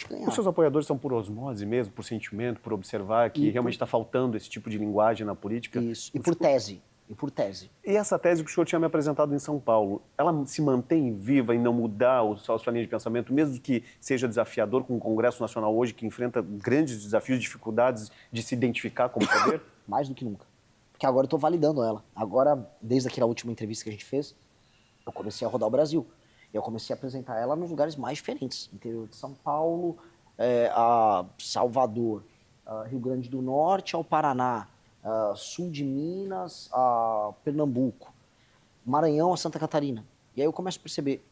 ganhar. Os seus apoiadores são por osmose mesmo, por sentimento, por observar que realmente está faltando esse tipo de linguagem na política? Isso, e por tese. E essa tese que o senhor tinha me apresentado em São Paulo, ela se mantém viva em não mudar a sua linha de pensamento, mesmo que seja desafiador com o Congresso Nacional hoje, que enfrenta grandes desafios, dificuldades de se identificar como poder? Mais do que nunca. Porque agora eu estou validando ela. Agora, desde aquela última entrevista que a gente fez, eu comecei a rodar o Brasil. Eu comecei a apresentar ela nos lugares mais diferentes. Interior de São Paulo, a Salvador, Rio Grande do Norte ao Paraná, sul de Minas a Pernambuco, Maranhão a Santa Catarina. E aí eu começo a perceber,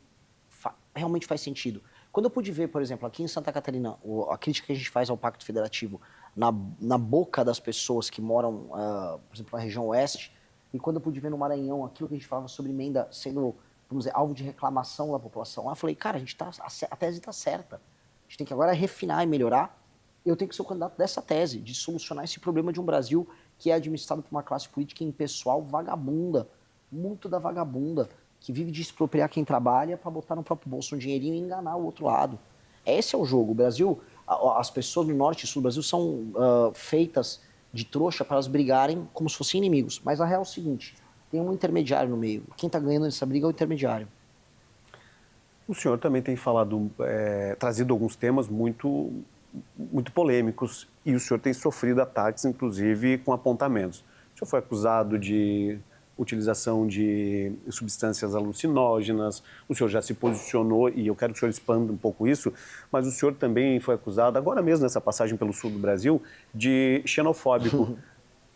realmente faz sentido. Quando eu pude ver, por exemplo, aqui em Santa Catarina, a crítica que a gente faz ao Pacto Federativo na boca das pessoas que moram, por exemplo, na região oeste, e quando eu pude ver no Maranhão aquilo que a gente falava sobre emenda sendo, vamos dizer, alvo de reclamação da população, eu falei, cara, a tese está certa. A gente tem que agora refinar e melhorar. Eu tenho que ser o candidato dessa tese, de solucionar esse problema de um Brasil que é administrado por uma classe política impessoal vagabunda, muito da vagabunda, que vive de expropriar quem trabalha para botar no próprio bolso um dinheirinho e enganar o outro lado. Esse é o jogo. O Brasil, as pessoas do norte e sul do Brasil são feitas de trouxa para elas brigarem como se fossem inimigos. Mas a real é o seguinte, tem um intermediário no meio. Quem está ganhando nessa briga é o intermediário. O senhor também tem falado, trazido alguns temas muito polêmicos e o senhor tem sofrido ataques, inclusive com apontamentos. O senhor foi acusado de utilização de substâncias alucinógenas, o senhor já se posicionou, e eu quero que o senhor expanda um pouco isso, mas o senhor também foi acusado, agora mesmo nessa passagem pelo sul do Brasil, de xenofóbico.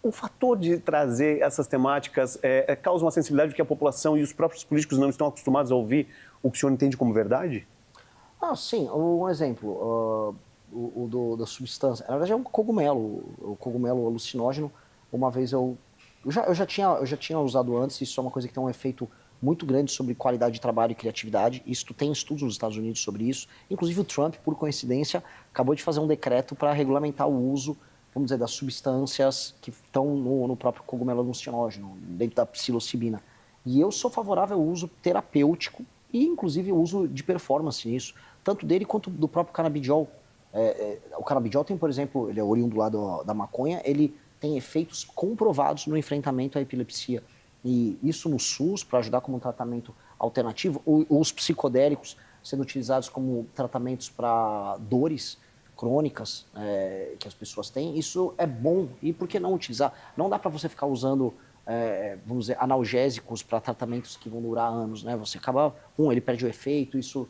O fator de trazer essas temáticas causa uma sensibilidade que a população e os próprios políticos não estão acostumados a ouvir o que o senhor entende como verdade? Sim, um exemplo, da substância, na verdade é um cogumelo, o cogumelo alucinógeno. Uma vez eu já tinha usado antes, isso é uma coisa que tem um efeito muito grande sobre qualidade de trabalho e criatividade. Isso tem estudos nos Estados Unidos sobre isso. Inclusive o Trump, por coincidência, acabou de fazer um decreto para regulamentar o uso, vamos dizer, das substâncias que estão no próprio cogumelo alucinógeno, dentro da psilocibina. E eu sou favorável ao uso terapêutico e, inclusive, o uso de performance nisso, tanto dele quanto do próprio canabidiol. O canabidiol tem, por exemplo, ele é oriundo lá da maconha, ele tem efeitos comprovados no enfrentamento à epilepsia. E isso no SUS, para ajudar como um tratamento alternativo, os psicodélicos sendo utilizados como tratamentos para dores crônicas que as pessoas têm, isso é bom. E por que não utilizar? Não dá para você ficar usando, vamos dizer, analgésicos para tratamentos que vão durar anos, né? Você acaba, ele perde o efeito, isso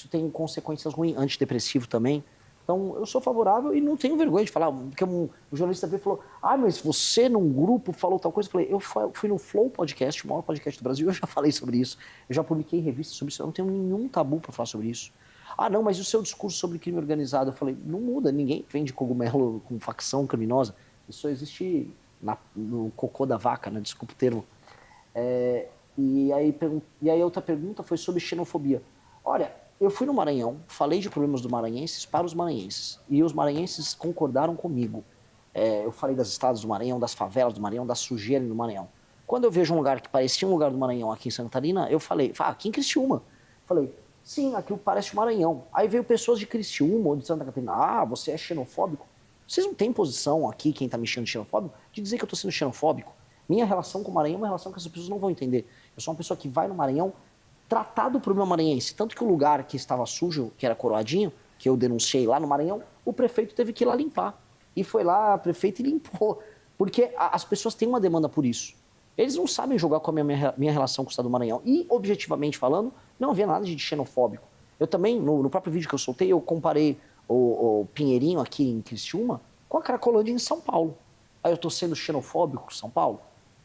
tem consequências ruins, antidepressivo também. Então, eu sou favorável e não tenho vergonha de falar, porque o jornalista veio e falou, mas você num grupo falou tal coisa. Eu falei, eu fui no Flow Podcast, o maior podcast do Brasil, eu já falei sobre isso, eu já publiquei em revistas sobre isso, eu não tenho nenhum tabu para falar sobre isso. Não, mas e o seu discurso sobre crime organizado? Eu falei, não muda, ninguém vende cogumelo com facção criminosa, isso só existe no cocô da vaca, né? Desculpa o termo. E aí outra pergunta foi sobre xenofobia. Olha, eu fui no Maranhão, falei de problemas do maranhenses para os maranhenses. E os maranhenses concordaram comigo. Eu falei das estradas do Maranhão, das favelas do Maranhão, da sujeira do Maranhão. Quando eu vejo um lugar que parecia um lugar do Maranhão aqui em Santa Catarina, eu falei, aqui em Criciúma. Falei, sim, aquilo parece o Maranhão. Aí veio pessoas de Criciúma ou de Santa Catarina, você é xenofóbico? Vocês não têm posição aqui, quem está me chamando de xenofóbico, de dizer que eu estou sendo xenofóbico? Minha relação com o Maranhão é uma relação que as pessoas não vão entender. Eu sou uma pessoa que vai no Maranhão tratar do problema maranhense. Tanto que o lugar que estava sujo, que era Coroadinho, que eu denunciei lá no Maranhão, o prefeito teve que ir lá limpar. E foi lá, o prefeito, e limpou. Porque as pessoas têm uma demanda por isso. Eles não sabem jogar com a minha relação com o Estado do Maranhão. E, objetivamente falando, não havia nada de xenofóbico. Eu também, no próprio vídeo que eu soltei, eu comparei o Pinheirinho aqui em Criciúma com a Cracolândia em São Paulo. Aí eu estou sendo xenofóbico com São Paulo?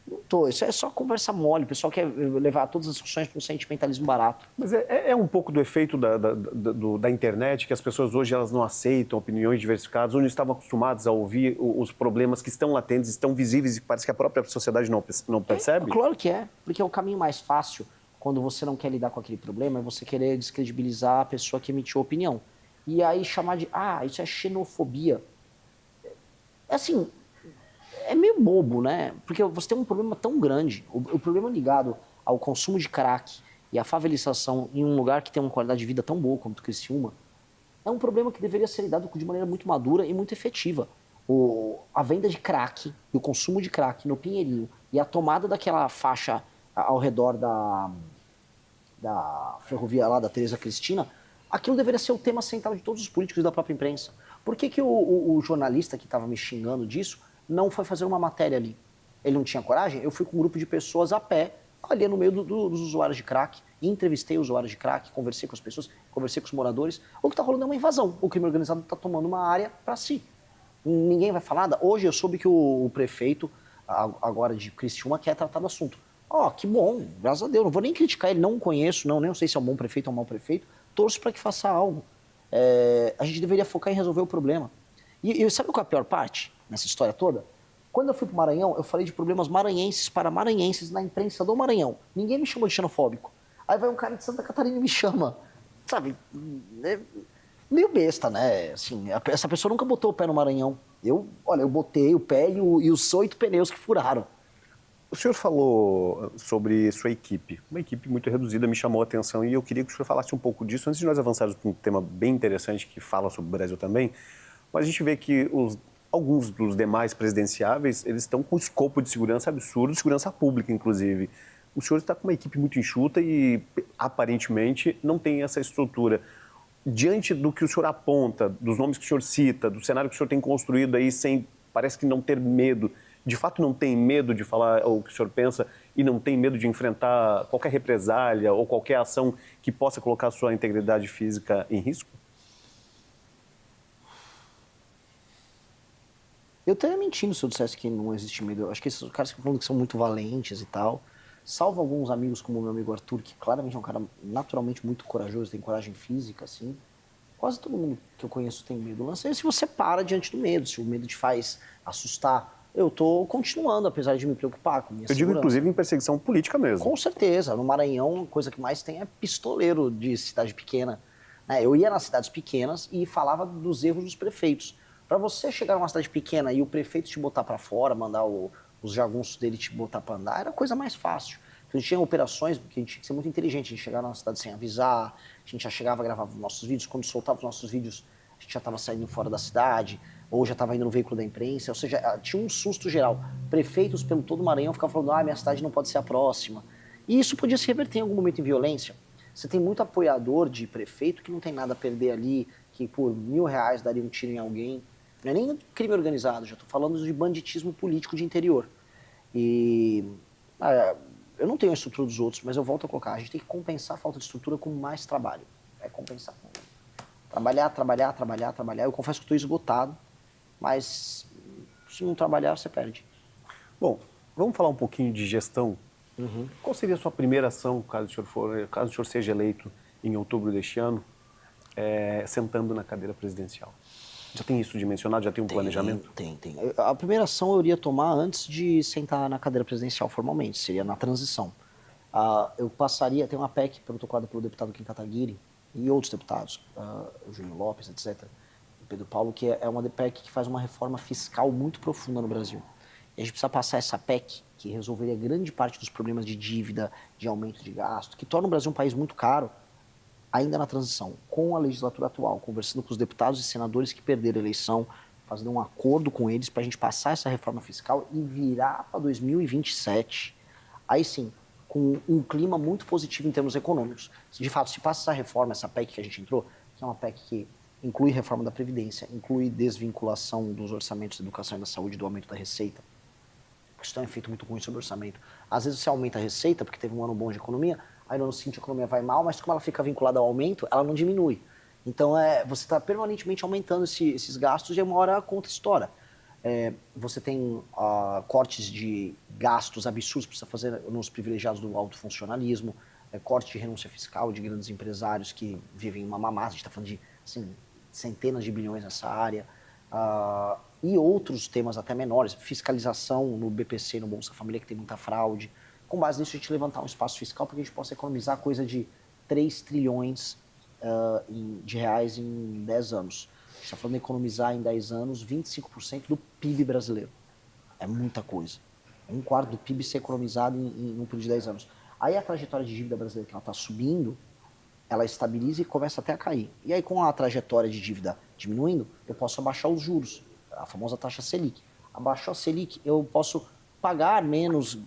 Não tô, isso é só conversa mole, o pessoal quer levar todas as discussões para um sentimentalismo barato. Mas é um pouco do efeito da internet, que as pessoas hoje elas não aceitam opiniões diversificadas, onde estavam acostumados a ouvir os problemas que estão latentes, estão visíveis e que parece que a própria sociedade não percebe? Claro que é, porque é o caminho mais fácil, quando você não quer lidar com aquele problema, é você querer descredibilizar a pessoa que emitiu a opinião. E aí chamar de, isso é xenofobia. Assim, é meio bobo, né? Porque você tem um problema tão grande. O problema ligado ao consumo de crack e à favelização em um lugar que tem uma qualidade de vida tão boa como o Criciúma, é um problema que deveria ser lidado de maneira muito madura e muito efetiva. A venda de crack e o consumo de crack no Pinheirinho e a tomada daquela faixa ao redor da ferrovia lá da Teresa Cristina, aquilo deveria ser o tema central de todos os políticos e da própria imprensa. Por que o jornalista que estava me xingando disso não foi fazer uma matéria ali? Ele não tinha coragem? Eu fui com um grupo de pessoas a pé, ali no meio dos usuários de crack, entrevistei usuários de crack, conversei com as pessoas, conversei com os moradores. O que está rolando é uma invasão. O crime organizado está tomando uma área para si. Ninguém vai falar nada. Hoje eu soube que o prefeito, agora de Criciúma, quer tratar do assunto. Ó, que bom, graças a Deus. Não vou nem criticar ele, não conheço, nem sei se é um bom prefeito ou um mau prefeito. Torço para que faça algo. A gente deveria focar em resolver o problema. E sabe qual é a pior parte nessa história toda? Quando eu fui para o Maranhão, eu falei de problemas maranhenses para maranhenses na imprensa do Maranhão. Ninguém me chamou de xenofóbico. Aí vai um cara de Santa Catarina e me chama. Sabe? É meio besta, né? Assim, essa pessoa nunca botou o pé no Maranhão. Olha, eu botei o pé e os 8 pneus que furaram. O senhor falou sobre sua equipe. Uma equipe muito reduzida me chamou a atenção e eu queria que o senhor falasse um pouco disso antes de nós avançarmos para um tema bem interessante que fala sobre o Brasil também. Mas a gente vê que alguns dos demais presidenciáveis, eles estão com um escopo de segurança absurdo, segurança pública, inclusive. O senhor está com uma equipe muito enxuta e, aparentemente, não tem essa estrutura. Diante do que o senhor aponta, dos nomes que o senhor cita, do cenário que o senhor tem construído aí, parece que não ter medo, de fato não tem medo de falar o que o senhor pensa e não tem medo de enfrentar qualquer represália ou qualquer ação que possa colocar a sua integridade física em risco? Eu estaria mentindo se eu dissesse que não existe medo. Eu acho que esses caras que falam que são muito valentes e tal, salvo alguns amigos como o meu amigo Arthur, que claramente é um cara naturalmente muito corajoso, tem coragem física, assim. Quase todo mundo que eu conheço tem medo. O lance é se você para diante do medo, se o medo te faz assustar. Eu tô continuando, apesar de me preocupar com minha Eu digo, segurança. inclusive, em perseguição política mesmo. Com certeza. No Maranhão, a coisa que mais tem é pistoleiro de cidade pequena. Eu ia nas cidades pequenas e falava dos erros dos prefeitos. Para você chegar numa cidade pequena e o prefeito te botar para fora, mandar os jagunços dele te botar para andar, era a coisa mais fácil. Então, a gente tinha operações, porque a gente tinha que ser muito inteligente. A gente chegava numa cidade sem avisar, a gente já chegava a gravar os nossos vídeos. Quando soltava os nossos vídeos, a gente já estava saindo fora da cidade, ou já estava indo no veículo da imprensa. Ou seja, tinha um susto geral. Prefeitos pelo todo o Maranhão ficavam falando, minha cidade não pode ser a próxima. E isso podia se reverter em algum momento em violência. Você tem muito apoiador de prefeito que não tem nada a perder ali, que por R$1.000 daria um tiro em alguém. Não é nem crime organizado, já estou falando de banditismo político de interior. E eu não tenho a estrutura dos outros, mas eu volto a colocar, a gente tem que compensar a falta de estrutura com mais trabalho. É compensar. Trabalhar, trabalhar, trabalhar, trabalhar. Eu confesso que estou esgotado, mas se não trabalhar, você perde. Bom, vamos falar um pouquinho de gestão. Qual seria a sua primeira ação, caso o senhor seja eleito em outubro deste ano, sentando na cadeira presidencial? Já tem isso dimensionado? Já tem um planejamento? Tem. A primeira ação eu iria tomar antes de sentar na cadeira presidencial formalmente, seria na transição. Eu passaria, tem uma PEC protocolada pelo deputado Kim Kataguiri e outros deputados, o Júnior Lopes, etc., o Pedro Paulo, que é uma PEC que faz uma reforma fiscal muito profunda no Brasil. E a gente precisa passar essa PEC, que resolveria grande parte dos problemas de dívida, de aumento de gasto, que torna o Brasil um país muito caro, ainda na transição, com a legislatura atual, conversando com os deputados e senadores que perderam a eleição, fazendo um acordo com eles para a gente passar essa reforma fiscal e virar para 2027, aí sim, com um clima muito positivo em termos econômicos. De fato, se passa essa reforma, essa PEC que a gente entrou, que é uma PEC que inclui reforma da Previdência, inclui desvinculação dos orçamentos da educação e da saúde do aumento da receita, isso tem um efeito muito ruim sobre o orçamento. Às vezes você aumenta a receita, porque teve um ano bom de economia, aí no ano seguinte a economia vai mal, mas como ela fica vinculada ao aumento, ela não diminui. Então você está permanentemente aumentando esses gastos e uma hora a conta estoura. Você tem cortes de gastos absurdos que precisa fazer nos privilegiados do alto funcionalismo, corte de renúncia fiscal de grandes empresários que vivem uma mamata, a gente está falando de assim, centenas de bilhões nessa área. E outros temas até menores, fiscalização no BPC, no Bolsa Família, que tem muita fraude. Com base nisso, a gente levantar um espaço fiscal para que a gente possa economizar coisa de 3 trilhões de reais em 10 anos. A gente está falando de economizar em 10 anos 25% do PIB brasileiro. É muita coisa. 1/4 do PIB ser economizado em um período de 10 anos. Aí a trajetória de dívida brasileira que ela está subindo, ela estabiliza e começa até a cair. E aí, com a trajetória de dívida diminuindo, eu posso abaixar os juros, a famosa taxa Selic. Abaixou a Selic, eu posso pagar menos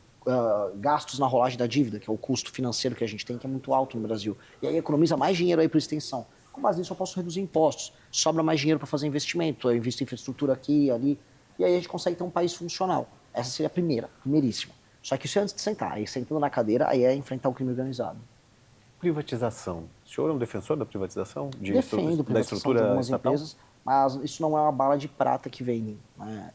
gastos na rolagem da dívida, que é o custo financeiro que a gente tem, que é muito alto no Brasil. E aí economiza mais dinheiro aí para extensão. Com base nisso, eu posso reduzir impostos. Sobra mais dinheiro para fazer investimento. Eu invisto em infraestrutura aqui e ali. E aí a gente consegue ter um país funcional. Essa seria a primeiríssima. Só que isso é antes de sentar. Aí sentando na cadeira, aí é enfrentar o crime organizado. Privatização. O senhor é um defensor da privatização? Defendo Da privatização de estrutura algumas estatal? empresas, mas isso não é uma bala de prata que vem, né?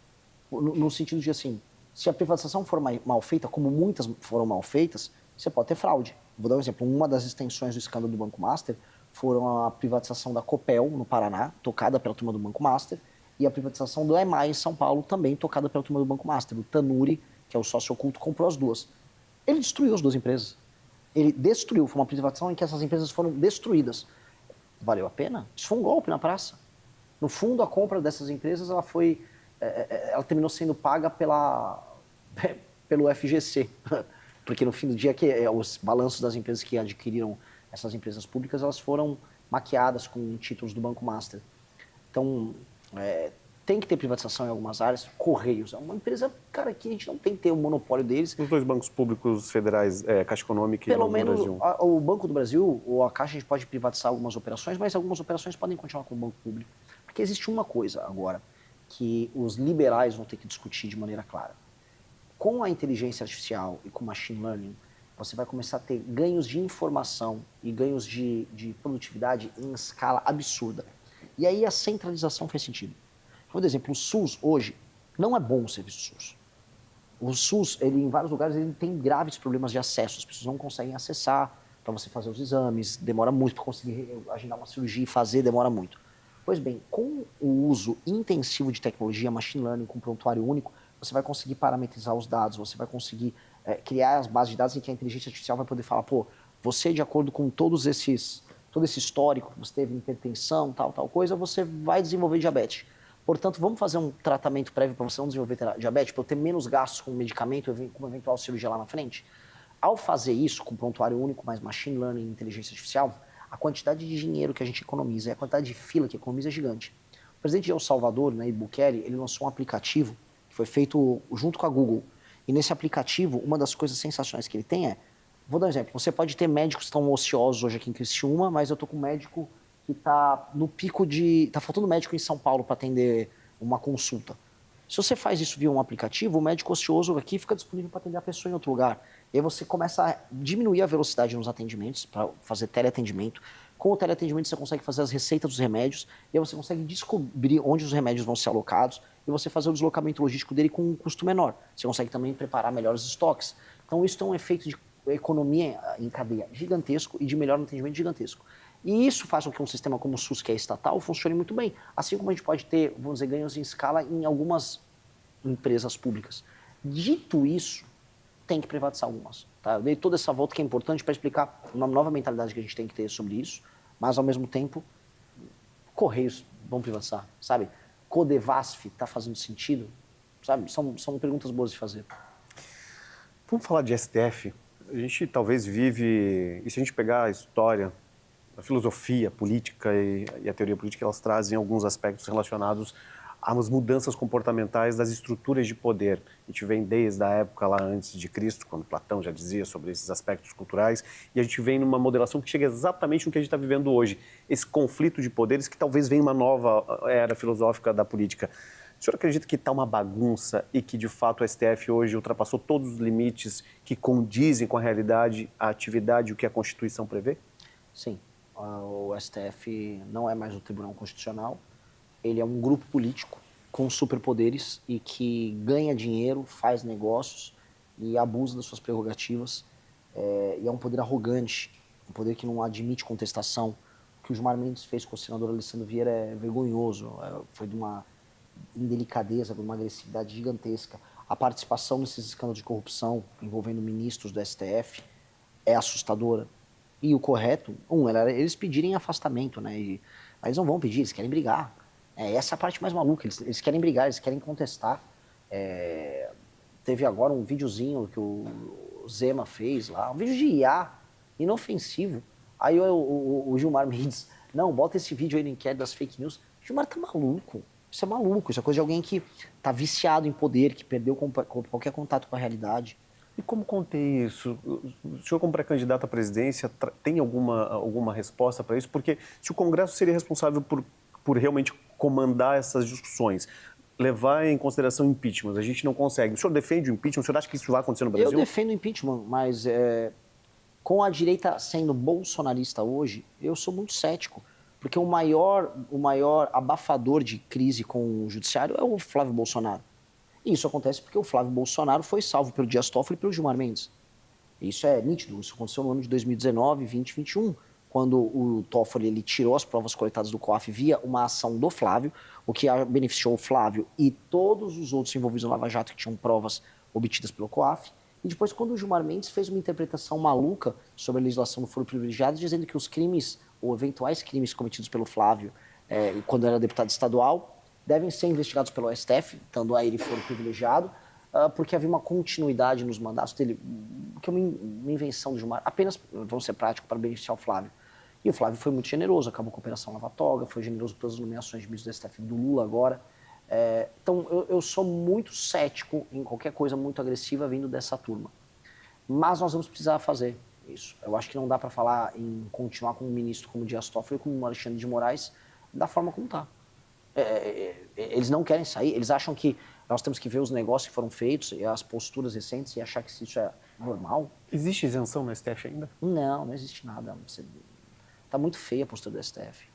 No sentido de assim, se a privatização for mal feita, como muitas foram mal feitas, você pode ter fraude. Vou dar um exemplo. Uma das extensões do escândalo do Banco Master foram a privatização da Copel, no Paraná, tocada pela turma do Banco Master, e a privatização do EMAI, em São Paulo, também tocada pela turma do Banco Master. O Tanuri, que é o sócio oculto, comprou as duas. Ele destruiu as duas empresas. Ele destruiu. Foi uma privatização em que essas empresas foram destruídas. Valeu a pena? Isso foi um golpe na praça. No fundo, a compra dessas empresas, ela terminou sendo paga pelo FGC. Porque no fim do dia, os balanços das empresas que adquiriram essas empresas públicas, elas foram maquiadas com títulos do Banco Master. Então, tem que ter privatização em algumas áreas. Correios é uma empresa, cara, que a gente não tem que ter o monopólio deles. Os dois bancos públicos federais, Caixa Econômica e Pelo Banco do menos Brasil. o Banco do Brasil ou a Caixa, a gente pode privatizar algumas operações, mas algumas operações podem continuar com o Banco Público. Porque existe uma coisa agora que os liberais vão ter que discutir de maneira clara. Com a inteligência artificial e com o machine learning, você vai começar a ter ganhos de informação e ganhos de produtividade em escala absurda. E aí a centralização faz sentido. Por exemplo, o SUS hoje não é bom o serviço do SUS. O SUS, em vários lugares, ele tem graves problemas de acesso. As pessoas não conseguem acessar para você fazer os exames, demora muito para conseguir agendar uma cirurgia e fazer, demora muito. Pois bem, com o uso intensivo de tecnologia, machine learning, com prontuário único, você vai conseguir parametrizar os dados, você vai conseguir criar as bases de dados em que a inteligência artificial vai poder falar, pô, você, de acordo com todo esse histórico que você teve, hipertensão, tal coisa, você vai desenvolver diabetes. Portanto, vamos fazer um tratamento prévio para você não desenvolver diabetes, para eu ter menos gastos com medicamento, com uma eventual cirurgia lá na frente? Ao fazer isso com prontuário único, mais machine learning e inteligência artificial, a quantidade de dinheiro que a gente economiza e a quantidade de fila que economiza é gigante. O presidente de El Salvador, Nayib Bukele, ele lançou um aplicativo que foi feito junto com a Google. E nesse aplicativo, uma das coisas sensacionais que ele tem vou dar um exemplo, você pode ter médicos que estão ociosos hoje aqui em Criciúma, mas eu estou com um médico que está no pico está faltando médico em São Paulo para atender uma consulta. Se você faz isso via um aplicativo, o médico ocioso aqui fica disponível para atender a pessoa em outro lugar. E aí você começa a diminuir a velocidade nos atendimentos, para fazer teleatendimento. Com o teleatendimento você consegue fazer as receitas dos remédios, e aí você consegue descobrir onde os remédios vão ser alocados, e você fazer o deslocamento logístico dele com um custo menor. Você consegue também preparar melhor os estoques. Então isso tem um efeito de economia em cadeia gigantesco e de melhor atendimento gigantesco. E isso faz com que um sistema como o SUS, que é estatal, funcione muito bem. Assim como a gente pode ter, vamos dizer, ganhos em escala em algumas empresas públicas. Dito isso, tem que privatizar algumas. Tá? Eu dei toda essa volta que é importante para explicar uma nova mentalidade que a gente tem que ter sobre isso, mas, ao mesmo tempo, Correios vão privatizar, sabe? Codevasf está fazendo sentido, sabe? São perguntas boas de fazer. Vamos falar de STF. A gente talvez vive, e se a gente pegar a história, a filosofia política e a teoria política, elas trazem alguns aspectos relacionados às mudanças comportamentais das estruturas de poder. A gente vem desde a época lá antes de Cristo, quando Platão já dizia sobre esses aspectos culturais, e a gente vem numa modelação que chega exatamente no que a gente está vivendo hoje. Esse conflito de poderes que talvez venha uma nova era filosófica da política. O senhor acredita que está uma bagunça e que, de fato, o STF hoje ultrapassou todos os limites que condizem com a realidade, a atividade e o que a Constituição prevê? Sim. O STF não é mais o Tribunal Constitucional. Ele é um grupo político com superpoderes e que ganha dinheiro, faz negócios e abusa das suas prerrogativas. E é um poder arrogante, um poder que não admite contestação. O que o Gilmar Mendes fez com o senador Alessandro Vieira é vergonhoso. Foi de uma indelicadeza, de uma agressividade gigantesca. A participação nesses escândalos de corrupção envolvendo ministros do STF é assustadora. E o correto, era eles pedirem afastamento, né? Mas eles não vão pedir, eles querem brigar. Essa é a parte mais maluca, eles querem brigar, eles querem contestar. Teve agora um videozinho que o Zema fez lá, um vídeo de IA, inofensivo, Aí o Gilmar Mendes, não, bota esse vídeo aí no inquérito das fake news. O Gilmar tá maluco. Isso é maluco. Isso é coisa de alguém que tá viciado em poder, que perdeu qualquer contato com a realidade. E como contei isso? O senhor, como pré-candidato à presidência, tem alguma resposta para isso? Porque se o Congresso seria responsável por realmente comandar essas discussões, levar em consideração impeachment, a gente não consegue. O senhor defende o impeachment? O senhor acha que isso vai acontecer no Brasil? Eu defendo o impeachment, mas com a direita sendo bolsonarista hoje, eu sou muito cético. Porque o maior abafador de crise com o judiciário é o Flávio Bolsonaro. E isso acontece porque o Flávio Bolsonaro foi salvo pelo Dias Toffoli e pelo Gilmar Mendes. Isso é nítido, isso aconteceu no ano de 2019, 20, 21, quando o Toffoli ele tirou as provas coletadas do COAF via uma ação do Flávio, o que beneficiou o Flávio e todos os outros envolvidos no Lava Jato que tinham provas obtidas pelo COAF. E depois, quando o Gilmar Mendes fez uma interpretação maluca sobre a legislação do foro privilegiado, dizendo que os crimes, ou eventuais crimes cometidos pelo Flávio, quando era deputado estadual, devem ser investigados pelo STF, dando a ele foro privilegiado, porque havia uma continuidade nos mandatos dele, que é uma invenção do Gilmar, apenas, vamos ser práticos, para beneficiar o Flávio. E o Flávio foi muito generoso, acabou com a Operação Lava Toga, foi generoso com todas as nomeações de ministro do STF do Lula agora. Então, eu sou muito cético em qualquer coisa muito agressiva vindo dessa turma. Mas nós vamos precisar fazer isso. Eu acho que não dá para falar em continuar com um ministro como Dias Toffoli ou como o Alexandre de Moraes da forma como está. Eles não querem sair, eles acham que nós temos que ver os negócios que foram feitos e as posturas recentes e achar que isso é normal. Existe isenção no STF ainda? Não existe nada. Está muito feia a postura do STF.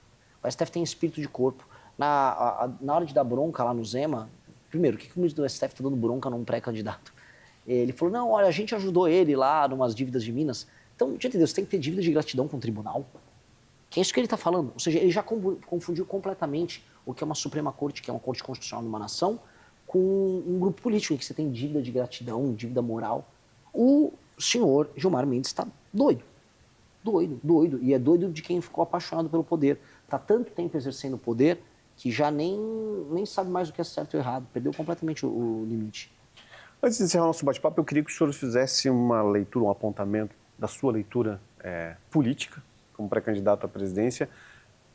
O STF tem espírito de corpo. Na hora de dar bronca lá no Zema, primeiro, o que o ministro do STF está dando bronca num pré-candidato? Ele falou, não, olha, a gente ajudou ele lá numas dívidas de Minas. Então, diante de Deus, tem que ter dívida de gratidão com o tribunal. Que é isso que ele está falando. Ou seja, ele já confundiu completamente o que é uma Suprema Corte, que é uma Corte Constitucional de uma nação, com um grupo político em que você tem dívida de gratidão, dívida moral. O senhor Gilmar Mendes está doido. Doido. E é doido de quem ficou apaixonado pelo poder. Está tanto tempo exercendo o poder que já nem sabe mais o que é certo ou errado. Perdeu completamente o limite. Antes de encerrar nosso bate-papo, eu queria que o senhor fizesse uma leitura, um apontamento da sua leitura política, como pré-candidato à presidência,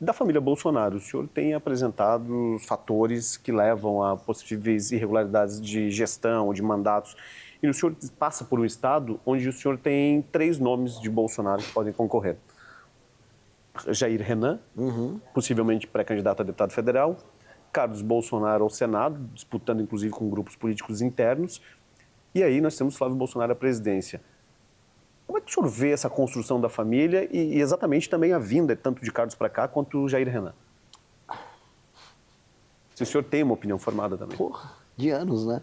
da família Bolsonaro. O senhor tem apresentado fatores que levam a possíveis irregularidades de gestão, de mandatos. E o senhor passa por um estado onde o senhor tem 3 nomes de Bolsonaro que podem concorrer. Jair Renan, possivelmente pré-candidato a deputado federal. Carlos Bolsonaro ao Senado, disputando inclusive com grupos políticos internos. E aí nós temos Flávio Bolsonaro à presidência. Como é que o senhor vê essa construção da família e exatamente também a vinda tanto de Carlos para cá quanto Jair Renan? Se o senhor tem uma opinião formada também. Porra, de anos, né?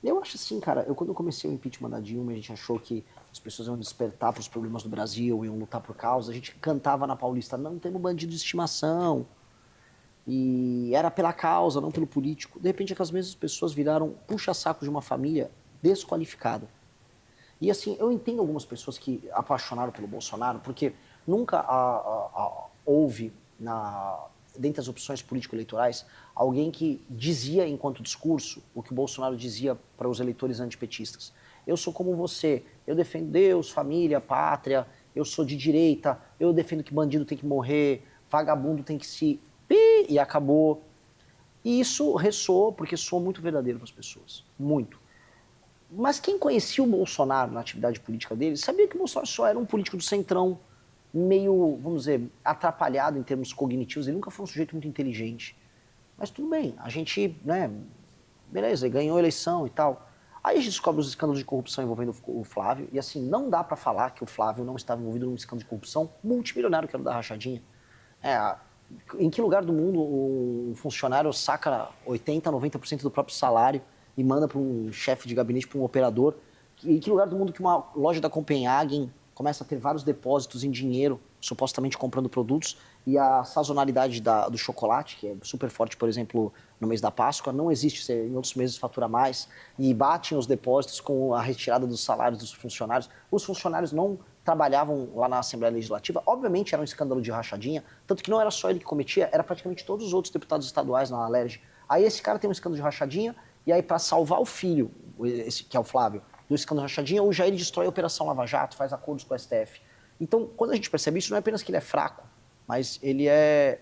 Eu acho assim, cara, quando eu comecei o impeachment da Dilma, a gente achou que as pessoas iam despertar para os problemas do Brasil, iam lutar por causa, a gente cantava na Paulista, não temos bandido de estimação. E era pela causa, não pelo político. De repente, aquelas mesmas pessoas viraram puxa-saco de uma família desqualificada. E assim, eu entendo algumas pessoas que apaixonaram pelo Bolsonaro, porque nunca houve, dentre as opções político-eleitorais, alguém que dizia, enquanto discurso, o que o Bolsonaro dizia para os eleitores antipetistas. Eu sou como você, eu defendo Deus, família, pátria, eu sou de direita, eu defendo que bandido tem que morrer, vagabundo tem que se... E acabou. E isso ressoou, porque soou muito verdadeiro para as pessoas. Muito. Mas quem conhecia o Bolsonaro na atividade política dele, sabia que o Bolsonaro só era um político do centrão, meio, vamos dizer, atrapalhado em termos cognitivos. Ele nunca foi um sujeito muito inteligente. Mas tudo bem, a gente, né, beleza, ele ganhou a eleição e tal. Aí a gente descobre os escândalos de corrupção envolvendo o Flávio, e assim, não dá para falar que o Flávio não estava envolvido num escândalo de corrupção multimilionário, que era o da rachadinha. Em que lugar do mundo um funcionário saca 80%, 90% do próprio salário e manda para um chefe de gabinete, para um operador? Em que lugar do mundo que uma loja da Copenhagen começa a ter vários depósitos em dinheiro, supostamente comprando produtos, e a sazonalidade do chocolate, que é super forte, por exemplo, no mês da Páscoa, não existe, você, em outros meses fatura mais, e batem os depósitos com a retirada dos salários dos funcionários. Os funcionários não trabalhavam lá na Assembleia Legislativa, obviamente era um escândalo de rachadinha, tanto que não era só ele que cometia, era praticamente todos os outros deputados estaduais na Alerj. Aí esse cara tem um escândalo de rachadinha, e aí para salvar o filho, esse, que é o Flávio, do escândalo de rachadinha, o Jair destrói a Operação Lava Jato, faz acordos com o STF. Então, quando a gente percebe isso, não é apenas que ele é fraco, mas ele é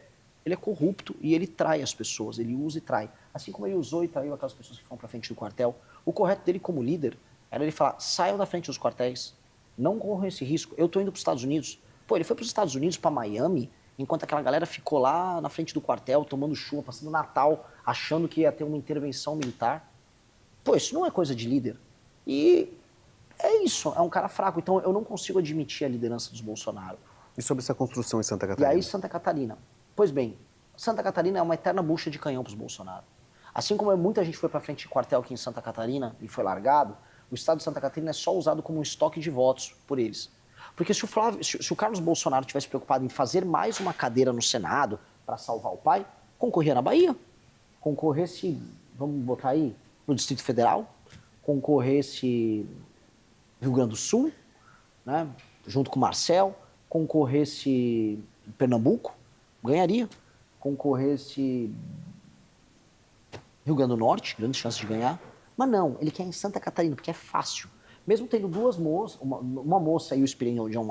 corrupto e ele trai as pessoas, ele usa e trai. Assim como ele usou e traiu aquelas pessoas que foram para frente do quartel, o correto dele como líder era ele falar, saiam da frente dos quartéis, não corram esse risco, eu estou indo para os Estados Unidos. Pô, ele foi para os Estados Unidos, para Miami, enquanto aquela galera ficou lá na frente do quartel, tomando chuva, passando Natal, achando que ia ter uma intervenção militar. Pô, isso não é coisa de líder. E é isso, é um cara fraco. Então eu não consigo admitir a liderança dos Bolsonaro. E sobre essa construção em Santa E Catarina? aí Santa Catarina. Pois bem, Santa Catarina é uma eterna bucha de canhão para os Bolsonaro. Assim como muita gente foi para frente de quartel aqui em Santa Catarina e foi largado, o estado de Santa Catarina é só usado como um estoque de votos por eles. Porque se o Carlos Bolsonaro tivesse preocupado em fazer mais uma cadeira no Senado para salvar o pai, concorria na Bahia, concorresse, vamos botar aí, no Distrito Federal, concorresse Rio Grande do Sul, né, junto com o Marcel, concorresse Pernambuco, ganharia, concorresse Rio Grande do Norte, grandes chances de ganhar, mas não, ele quer em Santa Catarina, porque é fácil. Mesmo tendo duas moças, uma moça e o Esperidião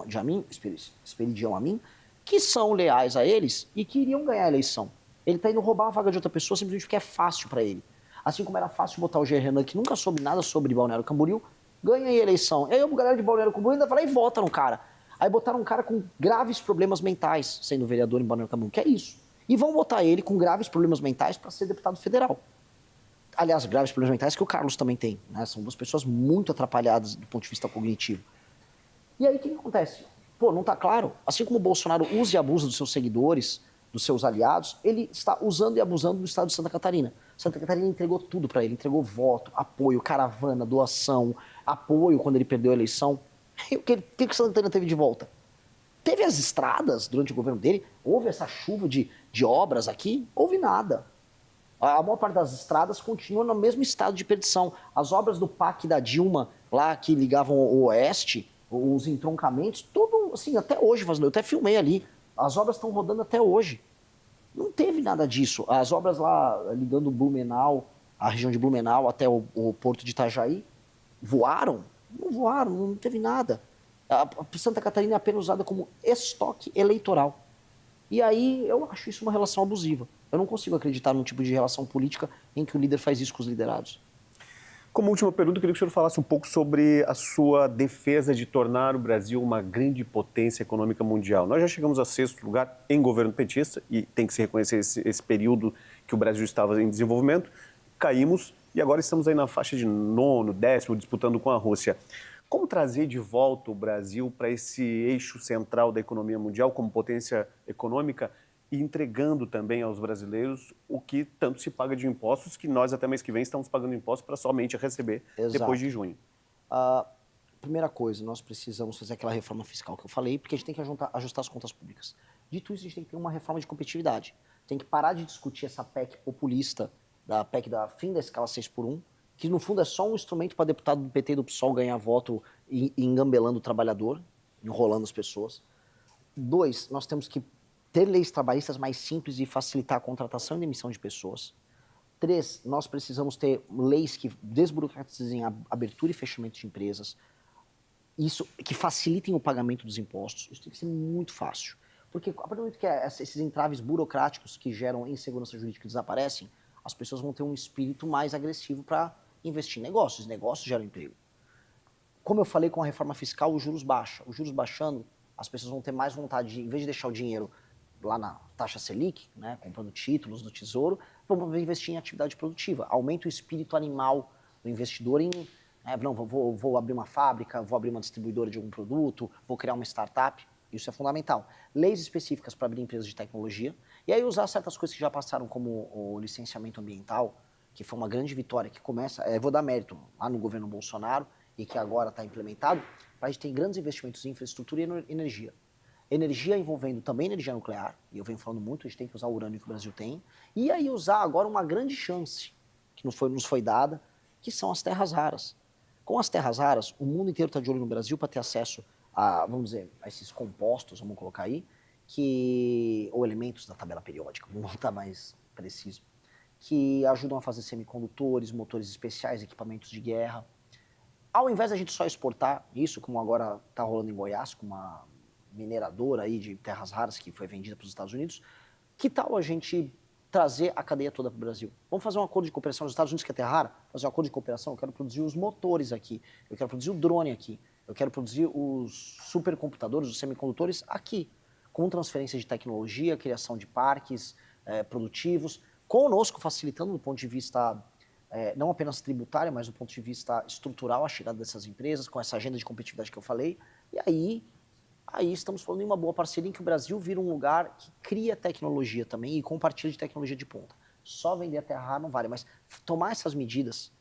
Amin, que são leais a eles e que iriam ganhar a eleição. Ele está indo roubar a vaga de outra pessoa simplesmente porque é fácil para ele. Assim como era fácil botar o G. Renan, que nunca soube nada sobre Balneário Camboriú, ganha a eleição. E aí a galera de Balneário Camboriú ainda vai lá e vota no cara. Aí botaram um cara com graves problemas mentais, sendo vereador em Balneário Camboriú, que é isso. E vão botar ele com graves problemas mentais para ser deputado federal. Aliás, graves problemas mentais que o Carlos também tem, né? São duas pessoas muito atrapalhadas do ponto de vista cognitivo. E aí o que acontece? Pô, não tá claro? Assim como o Bolsonaro usa e abusa dos seus seguidores, dos seus aliados, ele está usando e abusando do estado de Santa Catarina. Santa Catarina entregou tudo para ele, entregou voto, apoio, caravana, doação, apoio quando ele perdeu a eleição. E o que Santa Catarina teve de volta? Teve as estradas durante o governo dele? Houve essa chuva de obras aqui? Houve nada. A maior parte das estradas continua no mesmo estado de perdição. As obras do PAC da Dilma, lá que ligavam o Oeste, os entroncamentos, tudo assim, até hoje, eu até filmei ali. As obras estão rodando até hoje. Não teve nada disso. As obras lá ligando Blumenau, a região de Blumenau até o porto de Itajaí, voaram? Não voaram, não teve nada. A Santa Catarina é apenas usada como estoque eleitoral. E aí eu acho isso uma relação abusiva. Eu não consigo acreditar num tipo de relação política em que o líder faz isso com os liderados. Como última pergunta, eu queria que o senhor falasse um pouco sobre a sua defesa de tornar o Brasil uma grande potência econômica mundial. Nós já chegamos a sexto lugar em governo petista, e tem que se reconhecer esse período que o Brasil estava em desenvolvimento. Caímos e agora estamos aí na faixa de nono, décimo, disputando com a Rússia. Como trazer de volta o Brasil para esse eixo central da economia mundial como potência econômica e entregando também aos brasileiros o que tanto se paga de impostos, que nós até mês que vem estamos pagando impostos para somente receber depois de junho? Primeira coisa, nós precisamos fazer aquela reforma fiscal que eu falei, porque a gente tem que ajustar as contas públicas. Dito isso, a gente tem que ter uma reforma de competitividade. Tem que parar de discutir essa PEC populista, da PEC da fim da escala 6x1, que no fundo é só um instrumento para deputado do PT e do PSOL ganhar voto e engambelando o trabalhador, enrolando as pessoas. 2, nós temos que ter leis trabalhistas mais simples e facilitar a contratação e demissão de pessoas. 3, nós precisamos ter leis que desburocratizem a abertura e fechamento de empresas, isso, que facilitem o pagamento dos impostos. Isso tem que ser muito fácil. Porque a partir do momento que esses entraves burocráticos que geram insegurança jurídica desaparecem, as pessoas vão ter um espírito mais agressivo para investir em negócios. Negócios geram emprego. Como eu falei com a reforma fiscal, os juros baixam. Os juros baixando, as pessoas vão ter mais vontade de, em vez de deixar o dinheiro lá na taxa Selic, né, comprando títulos do Tesouro, vamos investir em atividade produtiva. Aumenta o espírito animal do investidor em, não, vou abrir uma fábrica, vou abrir uma distribuidora de algum produto, vou criar uma startup. Isso é fundamental. Leis específicas para abrir empresas de tecnologia, e aí usar certas coisas que já passaram, como o licenciamento ambiental, que foi uma grande vitória, que começa, vou dar mérito, lá no governo Bolsonaro, e que agora está implementado, para a gente ter grandes investimentos em infraestrutura e energia. Energia envolvendo também energia nuclear, e eu venho falando muito, a gente tem que usar o urânio que o Brasil tem, e aí usar agora uma grande chance, que nos foi dada, que são as terras raras. Com as terras raras, o mundo inteiro está de olho no Brasil para ter acesso a, vamos dizer, a esses compostos, vamos colocar aí, ou elementos da tabela periódica, vamos botar mais preciso, que ajudam a fazer semicondutores, motores especiais, equipamentos de guerra. Ao invés da gente só exportar isso, como agora está rolando em Goiás, com mineradora aí de terras raras que foi vendida para os Estados Unidos. Que tal a gente trazer a cadeia toda para o Brasil? Vamos fazer um acordo de cooperação nos Estados Unidos, que é terra rara? Fazer um acordo de cooperação? Eu quero produzir os motores aqui, eu quero produzir o drone aqui, eu quero produzir os supercomputadores, os semicondutores aqui, com transferência de tecnologia, criação de parques produtivos, conosco facilitando do ponto de vista não apenas tributário, mas do ponto de vista estrutural a chegada dessas empresas, com essa agenda de competitividade que eu falei. E aí estamos falando em uma boa parceria em que o Brasil vira um lugar que cria tecnologia também e compartilha de tecnologia de ponta. Só vender a terra rara não vale, mas tomar essas medidas,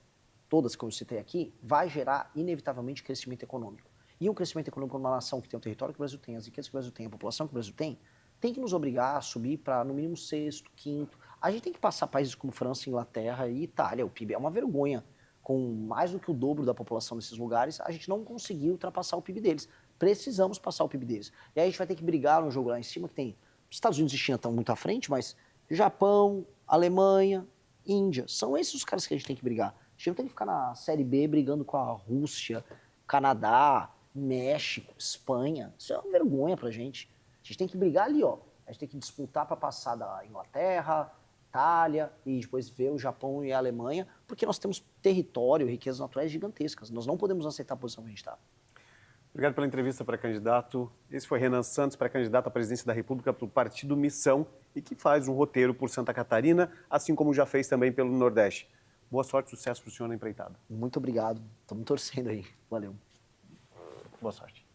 todas que eu citei aqui, vai gerar inevitavelmente crescimento econômico. E um crescimento econômico numa nação que tem o território que o Brasil tem, as riquezas que o Brasil tem, a população que o Brasil tem que nos obrigar a subir para no mínimo sexto, quinto. A gente tem que passar países como França, Inglaterra e Itália. O PIB é uma vergonha. Com mais do que o dobro da população desses lugares, a gente não conseguiu ultrapassar o PIB deles. Precisamos passar o PIB deles. E aí a gente vai ter que brigar no jogo lá em cima, que tem Estados Unidos e China estão muito à frente, mas Japão, Alemanha, Índia, são esses os caras que a gente tem que brigar. A gente não tem que ficar na Série B brigando com a Rússia, Canadá, México, Espanha. Isso é uma vergonha pra gente. A gente tem que brigar ali, ó. A gente tem que disputar para passar da Inglaterra, Itália e depois ver o Japão e a Alemanha, porque nós temos território, riquezas naturais gigantescas. Nós não podemos aceitar a posição que a gente está. Obrigado pela entrevista, pré-candidato. Esse foi Renan Santos, pré-candidato à presidência da República pelo Partido Missão e que faz um roteiro por Santa Catarina, assim como já fez também pelo Nordeste. Boa sorte, sucesso para o senhor na empreitada. Muito obrigado. Estamos torcendo aí. Valeu. Boa sorte.